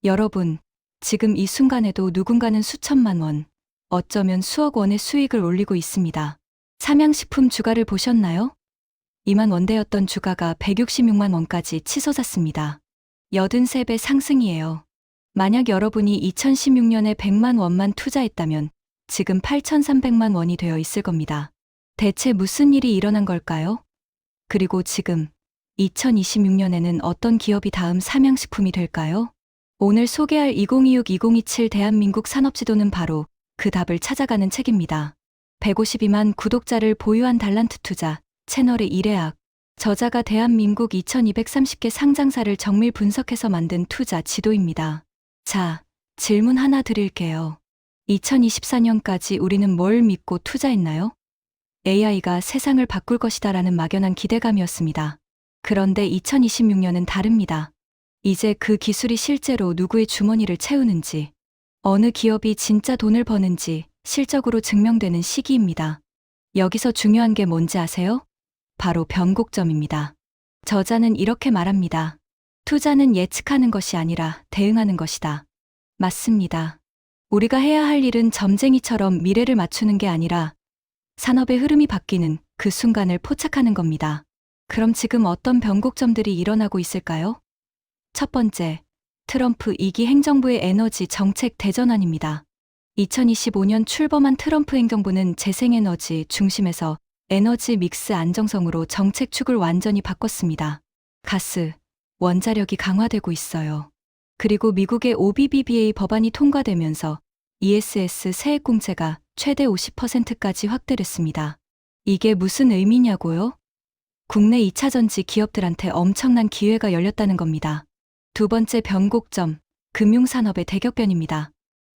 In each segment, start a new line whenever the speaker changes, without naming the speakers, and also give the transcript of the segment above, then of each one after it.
여러분, 지금 이 순간에도 누군가는 수천만 원, 어쩌면 수억 원의 수익을 올리고 있습니다. 삼양식품 주가를 보셨나요? 2만 원대였던 주가가 166만 원까지 치솟았습니다. 83배 상승이에요. 만약 여러분이 2016년에 100만 원만 투자했다면 지금 8,300만 원이 되어 있을 겁니다. 대체 무슨 일이 일어난 걸까요? 그리고 지금 2026년에는 어떤 기업이 다음 삼양식품이 될까요? 오늘 소개할 2026-2027 대한민국 산업지도는 바로 그 답을 찾아가는 책입니다. 152만 구독자를 보유한 달란트 투자 채널의 일회학, 저자가 대한민국 2230개 상장사를 정밀 분석해서 만든 투자 지도입니다. 자, 질문 하나 드릴게요. 2024년까지 우리는 뭘 믿고 투자했나요? AI가 세상을 바꿀 것이다라는 막연한 기대감이었습니다. 그런데 2026년은 다릅니다. 이제 그 기술이 실제로 누구의 주머니를 채우는지, 어느 기업이 진짜 돈을 버는지 실적으로 증명되는 시기입니다. 여기서 중요한 게 뭔지 아세요? 바로 변곡점입니다. 저자는 이렇게 말합니다. 투자는 예측하는 것이 아니라 대응하는 것이다. 맞습니다. 우리가 해야 할 일은 점쟁이처럼 미래를 맞추는 게 아니라 산업의 흐름이 바뀌는 그 순간을 포착하는 겁니다. 그럼 지금 어떤 변곡점들이 일어나고 있을까요? 첫 번째, 트럼프 2기 행정부의 에너지 정책 대전환입니다. 2025년 출범한 트럼프 행정부는 재생에너지 중심에서 에너지 믹스 안정성으로 정책 축을 완전히 바꿨습니다. 가스, 원자력이 강화되고 있어요. 그리고 미국의 OBBBA 법안이 통과되면서 ESS 세액 공제가 최대 50%까지 확대됐습니다. 이게 무슨 의미냐고요? 국내 2차 전지 기업들한테 엄청난 기회가 열렸다는 겁니다. 두 번째 변곡점, 금융산업의 대격변입니다.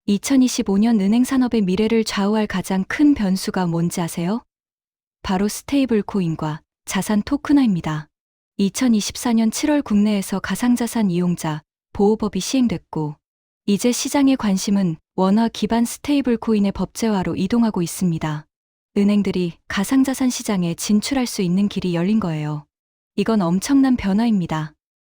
2025년 은행산업의 미래를 좌우할 가장 큰 변수가 뭔지 아세요? 바로 스테이블 코인과 자산 토큰화입니다. 2024년 7월 국내에서 가상자산 이용자 보호법이 시행됐고, 이제 시장의 관심은 원화 기반 스테이블 코인의 법제화로 이동하고 있습니다. 은행들이 가상자산 시장에 진출할 수 있는 길이 열린 거예요. 이건 엄청난 변화입니다.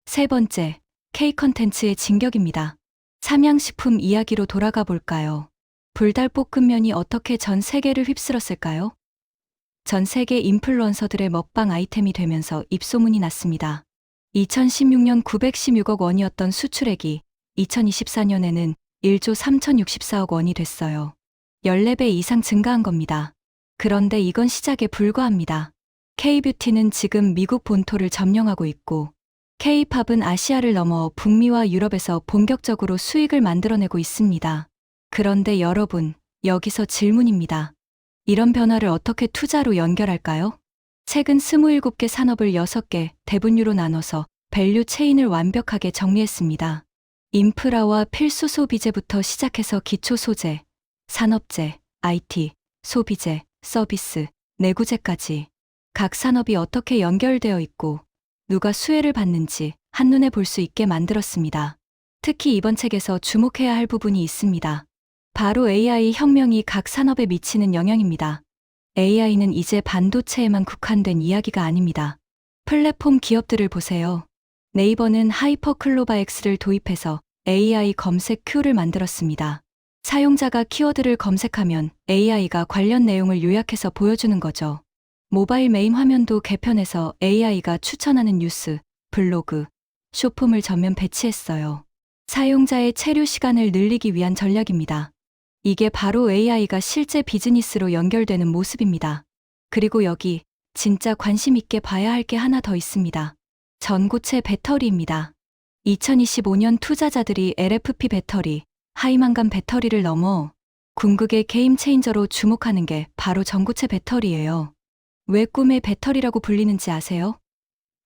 세 번째, K-컨텐츠의 진격입니다. 삼양식품 이야기로 돌아가 볼까요? 불달볶음면이 어떻게 전 세계를 휩쓸었을까요? 전 세계 인플루언서들의 먹방 아이템이 되면서 입소문이 났습니다. 2016년 916억 원이었던 수출액이 2024년에는 1조 3064억 원이 됐어요. 14배 이상 증가한 겁니다. 그런데 이건 시작에 불과합니다. K-뷰티는 지금 미국 본토를 점령하고 있고, K-팝은 아시아를 넘어 북미와 유럽에서 본격적으로 수익을 만들어내고 있습니다. 그런데 여러분, 여기서 질문입니다. 이런 변화를 어떻게 투자로 연결할까요? 최근 27개 산업을 6개 대분류로 나눠서 밸류 체인을 완벽하게 정리했습니다. 인프라와 필수 소비재부터 시작해서 기초 소재, 산업재, IT, 소비재, 서비스, 내구재까지 각 산업이 어떻게 연결되어 있고 누가 수혜를 받는지 한눈에 볼 수 있게 만들었습니다. 특히 이번 책에서 주목해야 할 부분이 있습니다. 바로 AI 혁명이 각 산업에 미치는 영향입니다. AI는 이제 반도체에만 국한된 이야기가 아닙니다. 플랫폼 기업들을 보세요. 네이버는 하이퍼클로바엑스를 도입해서 AI 검색 큐를 만들었습니다. 사용자가 키워드를 검색하면 AI가 관련 내용을 요약해서 보여주는 거죠. 모바일 메인 화면도 개편해서 AI가 추천하는 뉴스, 블로그, 쇼폼을 전면 배치했어요. 사용자의 체류 시간을 늘리기 위한 전략입니다. 이게 바로 AI가 실제 비즈니스로 연결되는 모습입니다. 그리고 여기 진짜 관심 있게 봐야 할 게 하나 더 있습니다. 전고체 배터리입니다. 2025년 투자자들이 LFP 배터리, 하이만감 배터리를 넘어 궁극의 게임 체인저로 주목하는 게 바로 전고체 배터리예요. 왜 꿈의 배터리라고 불리는지 아세요?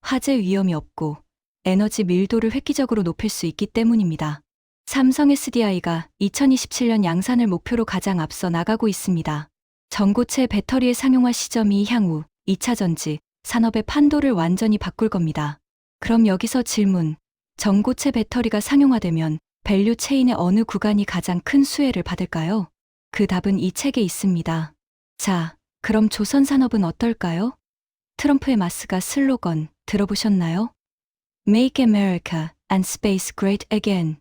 화재 위험이 없고 에너지 밀도를 획기적으로 높일 수 있기 때문입니다. 삼성 SDI가 2027년 양산을 목표로 가장 앞서 나가고 있습니다. 전고체 배터리의 상용화 시점이 향후 2차 전지 산업의 판도를 완전히 바꿀 겁니다. 그럼 여기서 질문, 전고체 배터리가 상용화되면 밸류 체인의 어느 구간이 가장 큰 수혜를 받을까요? 그 답은 이 책에 있습니다. 자, 그럼 조선 산업은 어떨까요? 트럼프의 마스가 슬로건 들어보셨나요? Make America and Space Great Again.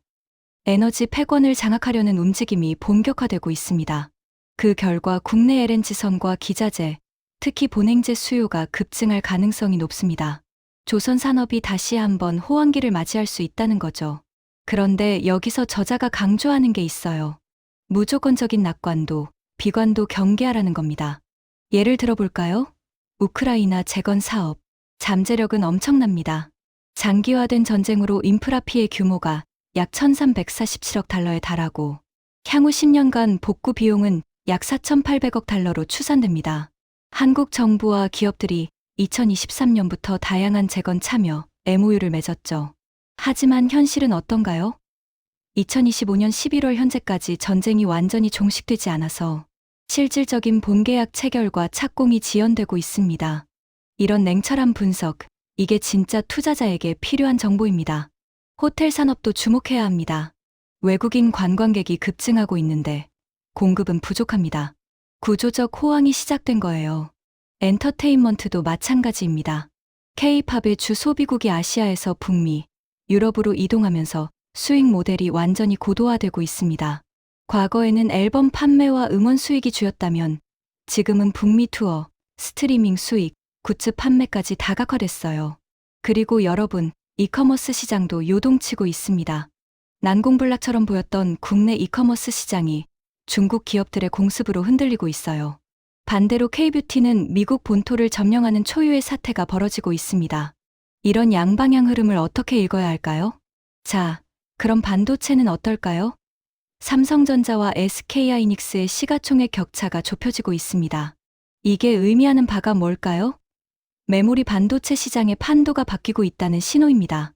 에너지 패권을 장악하려는 움직임이 본격화되고 있습니다. 그 결과 국내 LNG선과 기자재, 특히 본행제 수요가 급증할 가능성이 높습니다. 조선 산업이 다시 한번 호황기를 맞이할 수 있다는 거죠. 그런데 여기서 저자가 강조하는 게 있어요. 무조건적인 낙관도, 비관도 경계하라는 겁니다. 예를 들어볼까요? 우크라이나 재건 사업. 잠재력은 엄청납니다. 장기화된 전쟁으로 인프라 피해 규모가 약 1347억 달러에 달하고 향후 10년간 복구 비용은 약 4800억 달러로 추산됩니다. 한국 정부와 기업들이 2023년부터 다양한 재건 참여, MOU를 맺었죠. 하지만 현실은 어떤가요? 2025년 11월 현재까지 전쟁이 완전히 종식되지 않아서 실질적인 본계약 체결과 착공이 지연되고 있습니다. 이런 냉철한 분석, 이게 진짜 투자자에게 필요한 정보입니다. 호텔 산업도 주목해야 합니다. 외국인 관광객이 급증하고 있는데 공급은 부족합니다. 구조적 호황이 시작된 거예요. 엔터테인먼트도 마찬가지입니다. K-팝의 주 소비국이 아시아에서 북미, 유럽으로 이동하면서 수익 모델이 완전히 고도화되고 있습니다. 과거에는 앨범 판매와 음원 수익이 주였다면 지금은 북미 투어, 스트리밍 수익, 굿즈 판매까지 다각화됐어요. 그리고 여러분, 이커머스 시장도 요동치고 있습니다. 난공불락처럼 보였던 국내 이커머스 시장이 중국 기업들의 공습으로 흔들리고 있어요. 반대로 K뷰티는 미국 본토를 점령하는 초유의 사태가 벌어지고 있습니다. 이런 양방향 흐름을 어떻게 읽어야 할까요? 자, 그럼 반도체는 어떨까요? 삼성전자와 SK하이닉스의 시가총액 격차가 좁혀지고 있습니다. 이게 의미하는 바가 뭘까요? 메모리 반도체 시장의 판도가 바뀌고 있다는 신호입니다.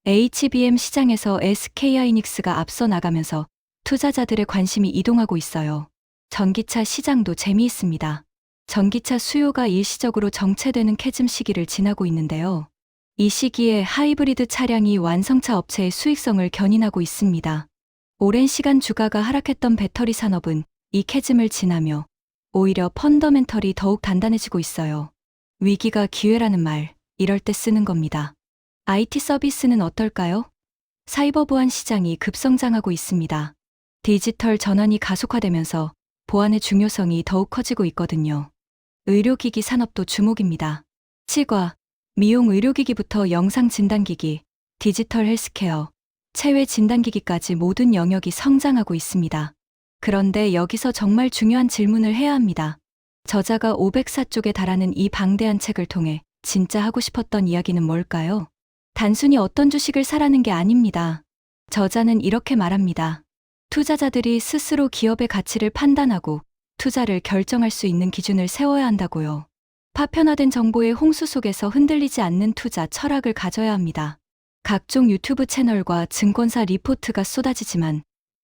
HBM 시장에서 SK하이닉스가 앞서 나가면서 투자자들의 관심이 이동하고 있어요. 전기차 시장도 재미있습니다. 전기차 수요가 일시적으로 정체되는 캐즘 시기를 지나고 있는데요. 이 시기에 하이브리드 차량이 완성차 업체의 수익성을 견인하고 있습니다. 오랜 시간 주가가 하락했던 배터리 산업은 이 캐즘을 지나며 오히려 펀더멘털이 더욱 단단해지고 있어요. 위기가 기회라는 말, 이럴 때 쓰는 겁니다. IT 서비스는 어떨까요? 사이버 보안 시장이 급성장하고 있습니다. 디지털 전환이 가속화되면서 보안의 중요성이 더욱 커지고 있거든요. 의료기기 산업도 주목입니다. 치과, 미용 의료기기부터 영상 진단기기, 디지털 헬스케어, 체외 진단기기까지 모든 영역이 성장하고 있습니다. 그런데 여기서 정말 중요한 질문을 해야 합니다. 저자가 504쪽에 달하는 이 방대한 책을 통해 진짜 하고 싶었던 이야기는 뭘까요? 단순히 어떤 주식을 사라는 게 아닙니다. 저자는 이렇게 말합니다. 투자자들이 스스로 기업의 가치를 판단하고 투자를 결정할 수 있는 기준을 세워야 한다고요. 파편화된 정보의 홍수 속에서 흔들리지 않는 투자 철학을 가져야 합니다. 각종 유튜브 채널과 증권사 리포트가 쏟아지지만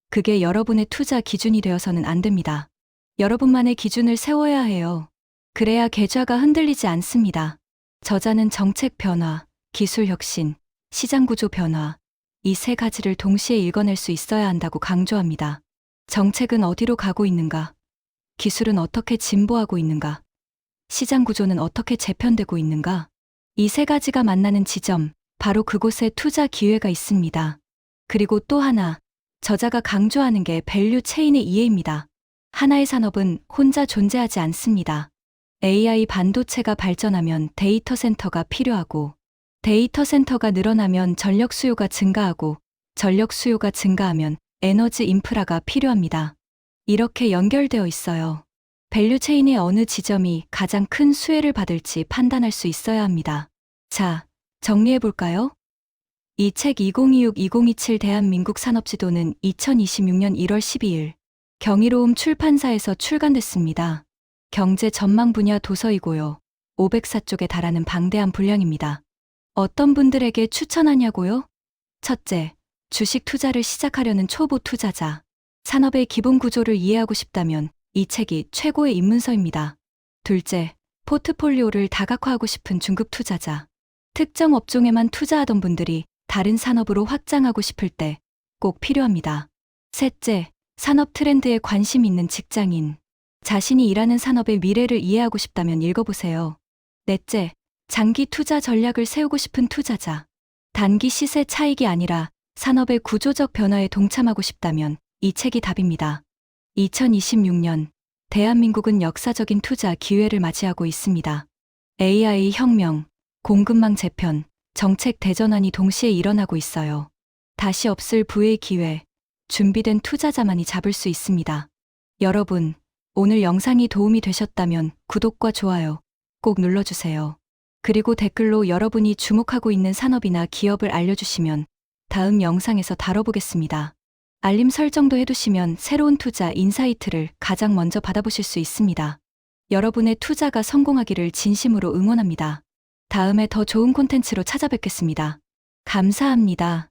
그게 여러분의 투자 기준이 되어서는 안 됩니다. 여러분만의 기준을 세워야 해요. 그래야 계좌가 흔들리지 않습니다. 저자는 정책 변화, 기술 혁신, 시장 구조 변화, 이 세 가지를 동시에 읽어낼 수 있어야 한다고 강조합니다. 정책은 어디로 가고 있는가? 기술은 어떻게 진보하고 있는가? 시장 구조는 어떻게 재편되고 있는가? 이 세 가지가 만나는 지점, 바로 그곳에 투자 기회가 있습니다. 그리고 또 하나, 저자가 강조하는 게 밸류 체인의 이해입니다. 하나의 산업은 혼자 존재하지 않습니다. AI 반도체가 발전하면 데이터 센터가 필요하고, 데이터 센터가 늘어나면 전력 수요가 증가하고, 전력 수요가 증가하면 에너지 인프라가 필요합니다. 이렇게 연결되어 있어요. 밸류 체인의 어느 지점이 가장 큰 수혜를 받을지 판단할 수 있어야 합니다. 자, 정리해볼까요? 이 책 2026-2027 대한민국 산업지도는 2026년 1월 12일 경이로움 출판사에서 출간됐습니다. 경제 전망 분야 도서이고요. 504쪽에 달하는 방대한 분량입니다. 어떤 분들에게 추천하냐고요? 첫째, 주식 투자를 시작하려는 초보 투자자. 산업의 기본 구조를 이해하고 싶다면 이 책이 최고의 입문서입니다. 둘째, 포트폴리오를 다각화하고 싶은 중급 투자자. 특정 업종에만 투자하던 분들이 다른 산업으로 확장하고 싶을 때 꼭 필요합니다. 셋째, 산업 트렌드에 관심 있는 직장인. 자신이 일하는 산업의 미래를 이해하고 싶다면 읽어보세요. 넷째, 장기 투자 전략을 세우고 싶은 투자자. 단기 시세 차익이 아니라 산업의 구조적 변화에 동참하고 싶다면 이 책이 답입니다. 2026년 대한민국은 역사적인 투자 기회를 맞이하고 있습니다. AI 혁명, 공급망 재편, 정책 대전환이 동시에 일어나고 있어요. 다시 없을 부의 기회, 준비된 투자자만이 잡을 수 있습니다. 여러분, 오늘 영상이 도움이 되셨다면 구독과 좋아요 꼭 눌러주세요. 그리고 댓글로 여러분이 주목하고 있는 산업이나 기업을 알려주시면 다음 영상에서 다뤄보겠습니다. 알림 설정도 해두시면 새로운 투자 인사이트를 가장 먼저 받아보실 수 있습니다. 여러분의 투자가 성공하기를 진심으로 응원합니다. 다음에 더 좋은 콘텐츠로 찾아뵙겠습니다. 감사합니다.